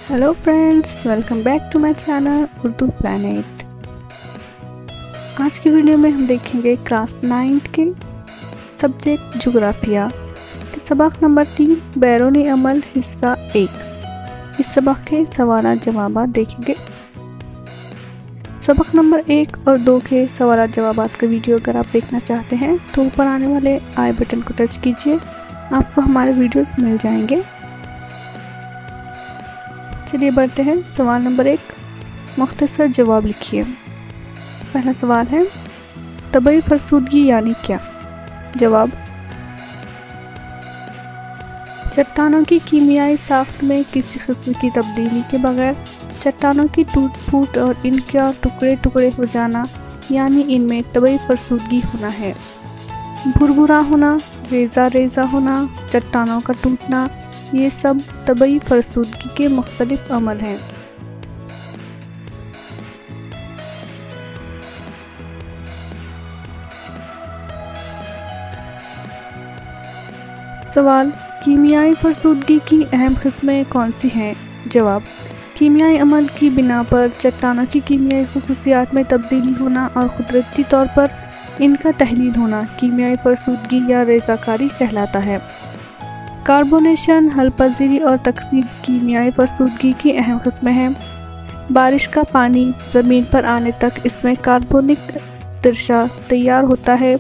Hello friends, welcome back to my channel Urdu Planet. आज की video में हम देखेंगे क्लास 9 के सब्जेक्ट जोग्राफिया के सबक नंबर 3 बैरूनी अमल हिस्सा 1। इस सबक के सवाल जवाब देखेंगे। सबक नंबर 1 और 2 के सवाल जवाब का वीडियो अगर आप देखना चाहते हैं तो ऊपर आने वाले आई बटन को टच कीजिए, आपको हमारे वीडियोस मिल जाएंगे। चलिए बढ़ते हैं। सवाल नंबर 1, मुख्तसर जवाब लिखिए। पहला सवाल है, तबई फरसूदगी यानी क्या? जवाब, चट्टानों की कीमियाई साख्त में किसी किस्म की तब्दीली के बगैर चट्टानों की टूट फूट और इनका टुकड़े टुकड़े हो जाना यानी इनमें तबई फरसूदगी होना है। भुरभुरा होना, रेजा रेजा होना, चट्टानों का टूटना, ये सब तबई फरसूदगी के मुख्तलिफ अमल हैं। सवाल, कीमियाई फरसूदगी की अहम किस्में कौन सी हैं? जवाब, कीमियाई अमल की बिना पर चट्टानों की कीमियाई खुसूसियात में तब्दीली होना और कुदरती तौर पर इनका तहलील होना कीमियाई फरसूदगी या रेजाकारी कहलाता है। कार्बोनेशन, हल पजीरी और तकसीद कीमियाई फरसूदगी की अहम किस्में हैं। बारिश का पानी ज़मीन पर आने तक इसमें कार्बोनिक तिरछा तैयार होता है।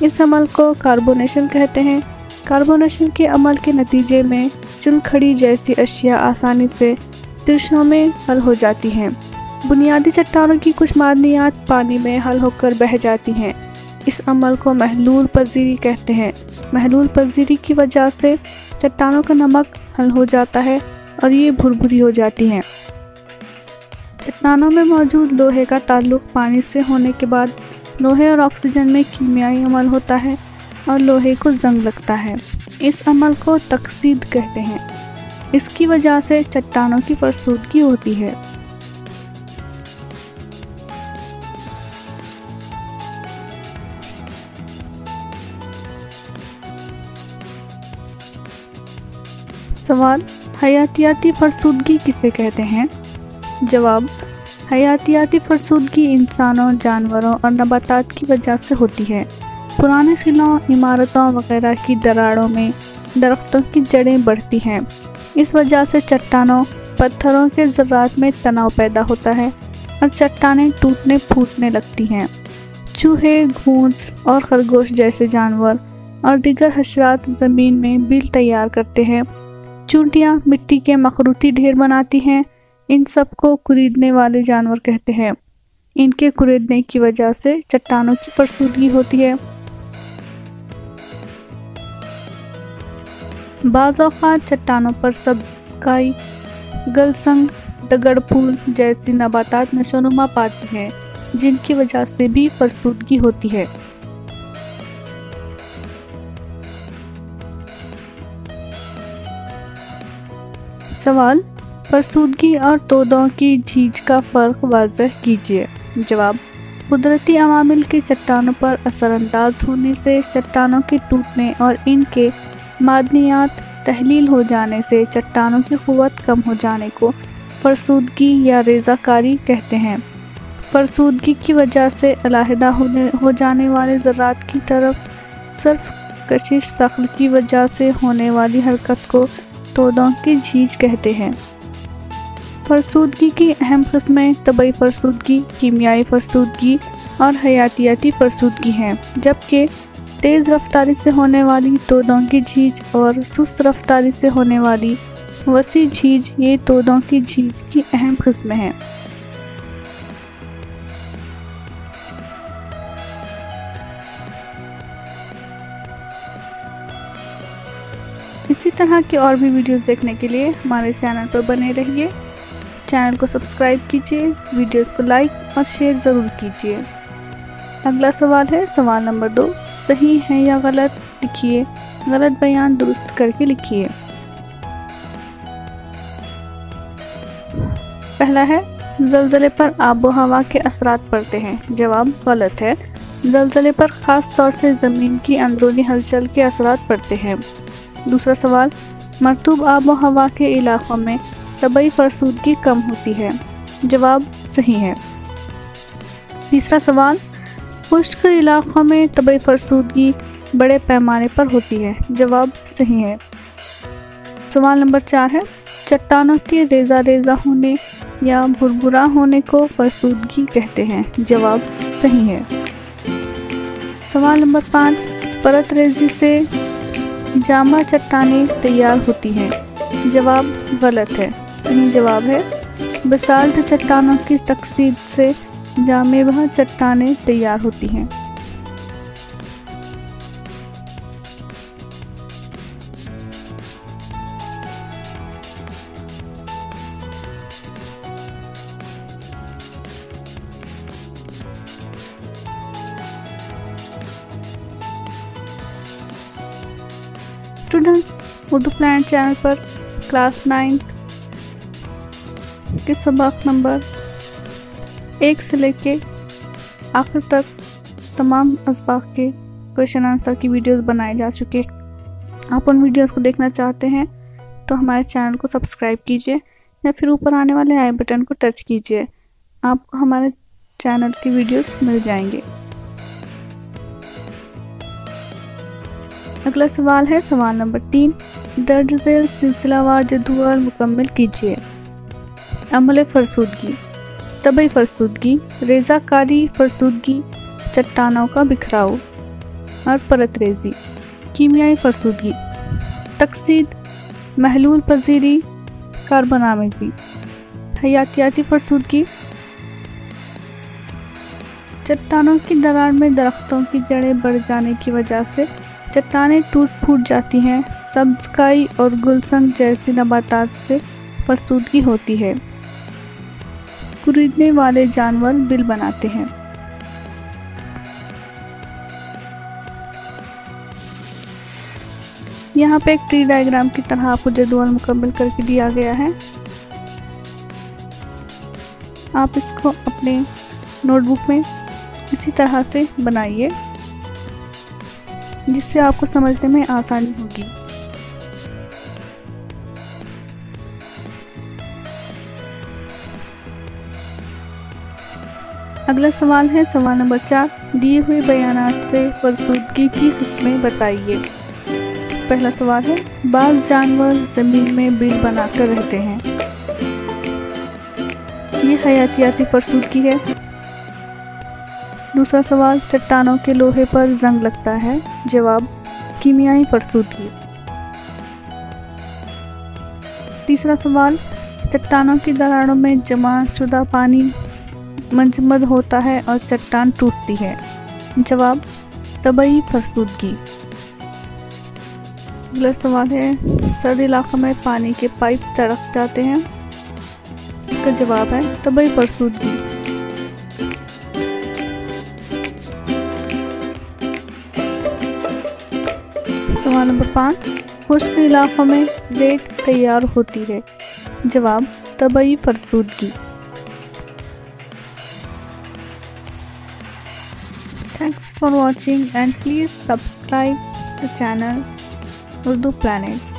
इस अमल को कार्बोनेशन कहते हैं। कार्बोनेशन के अमल के नतीजे में चुनखड़ी जैसी अशिया आसानी से तिरछों में हल हो जाती हैं। बुनियादी चट्टानों की कुछ मादनियात पानी में हल होकर बह जाती हैं। इस अमल को महलूल पजीरी कहते हैं। महलूल पजीरी की वजह से चट्टानों का नमक हल हो जाता है और ये भुरभुरी हो जाती हैं। चट्टानों में मौजूद लोहे का ताल्लुक़ पानी से होने के बाद लोहे और ऑक्सीजन में कीमियाई अमल होता है और लोहे को जंग लगता है। इस अमल को तकसीद कहते हैं। इसकी वजह से चट्टानों की फरसूदगी होती है। सवाल, हयातियाती फरसूदगी किसे कहते हैं? जवाब, हयातियाती फरसूदगी इंसानों, जानवरों और नबातात की वजह से होती है। पुराने किलों, इमारतों वगैरह की दरारों में दरख्तों की जड़ें बढ़ती हैं। इस वजह से चट्टानों, पत्थरों के ज़र्रात में तनाव पैदा होता है और चट्टानें टूटने फूटने लगती हैं। चूहे, घूंस और खरगोश जैसे जानवर और दीगर हशरात ज़मीन में बिल तैयार करते हैं। चूंटियाँ मिट्टी के मखरूती ढेर बनाती हैं। इन सब को कुरीदने वाले जानवर कहते हैं। इनके कुरीदने की वजह से चट्टानों की फरसूदगी होती है। बाज़ औक़ात चट्टानों पर सब्ज़काई, गलसंग, दगड़ फूल जैसी नबातात नशोनुमा पाती हैं, जिनकी वजह से भी फरसूदगी होती है। सवाल, फरसूदगी और तोदों की झीज का फ़र्क वाज़ह कीजिए। जवाब, कुदरती अवामिल के चट्टानों पर असरअंदाज होने से चट्टानों के टूटने और इनके मादनियात तहलील हो जाने से चट्टानों की क़ुव्वत कम हो जाने को फरसूदगी या रेज़ाकारी कहते हैं। फरसूदगी की वजह से अलहदा हो जाने वाले ज़र्रात की तरफ सिर्फ कशिश शक्ल की वजह से होने वाली हरकत को तोदों की झीज कहते हैं। फरसूदगी की अहम किस्में तबई फरसूदगी, कीमियाई फरसूदगी और हयातियाती फरसूदगी हैं, जबकि तेज़ रफ्तारी से होने वाली तोदों की झीज और सुस्त रफ्तारी से होने वाली वसी झीज ये तोदों की झीज की अहम किस्में हैं। इसी तरह की और भी वीडियोस देखने के लिए हमारे चैनल पर बने रहिए। चैनल को सब्सक्राइब कीजिए, वीडियोस को लाइक और शेयर ज़रूर कीजिए। अगला सवाल है सवाल नंबर 2, सही है या गलत लिखिए। गलत बयान दुरुस्त करके लिखिए। पहला है, ज़लज़ले पर आबो हवा के असरात पड़ते हैं। जवाब, गलत है। ज़लज़ले पर ख़ास तौर से ज़मीन की अंदरूनी हलचल के असरात पड़ते हैं। दूसरा सवाल, मरतूब आब व हवा के इलाक़ों में तबई फरसूदगी कम होती है। जवाब सही है। तीसरा सवाल, खुश्क इलाकों में तबई फरसूदगी बड़े पैमाने पर होती है। जवाब सही है। सवाल नंबर 4 है, चट्टानों के रेजा रेजा होने या भुरभुरा होने को फरसूदगी कहते हैं। जवाब सही है। सवाल नंबर 5, परत रेजी से जामा चट्टानें तैयार होती हैं। जवाब गलत है। सही जवाब है, बसाल्ट चट्टानों की तकसीद से जामेबा चट्टानें तैयार होती हैं। स्टूडेंट्स, उर्दू प्लानट चैनल पर क्लास 9 के सबक नंबर 1 से लेके आखिर तक तमाम असबाक के क्वेश्चन आंसर की वीडियोस बनाए जा चुके। आप उन वीडियोस को देखना चाहते हैं तो हमारे चैनल को सब्सक्राइब कीजिए या फिर ऊपर आने वाले आई बटन को टच कीजिए। आपको हमारे चैनल की वीडियोस मिल जाएंगे। अगला सवाल है सवाल नंबर 3, दर्ज झेल सिलसिलावार जदवल मुकम्मल कीजिए। अमल फरसूदगी, तबई फरसूदगी, रेज़ाकारी फरसूदगी, चट्टानों का बिखराव और परत रेजी। कीमियाई फरसूदगी, तकसीद, महलूल पजीरी, कार्बन आमेजी। हयातियाती फरसूदगी, चट्टानों की दरार में दरख्तों की जड़ें बढ़ जाने की वजह से चट्टानें टूट फूट जाती हैं। सब्ज़काई और गुलशन जैसी नबातात से फरसूदगी होती है। कुरीदने वाले जानवर बिल बनाते हैं। यहाँ पे एक ट्री डायग्राम की तरह आपको जदवल मुकम्मल करके दिया गया है। आप इसको अपने नोटबुक में इसी तरह से बनाइए जिससे आपको समझने में आसानी होगी। अगला सवाल है सवाल नंबर 4, दिए हुए बयानात से फरसूदगी की किस्में बताइए। पहला सवाल है, बाज़ जानवर ज़मीन में बिल बनाकर रहते हैं। ये हयातियाती फरसूदगी है। दूसरा सवाल, चट्टानों के लोहे पर जंग लगता है। जवाब कीमियाई फरसूदगी। तीसरा सवाल, चट्टानों की दरारों में जमा शुदा पानी मंजमद होता है और चट्टान टूटती है। जवाब तबई फरसूदगी। अगला सवाल है, सर्द इलाकों में पानी के पाइप तड़क जाते हैं। इसका जवाब है तबई फरसूदगी। सवाल नंबर 5, खुश्क इलाकों में रेत तैयार होती है। जवाब तबई फरसूदगी। Thanks for watching and please subscribe the channel Urdu Planet.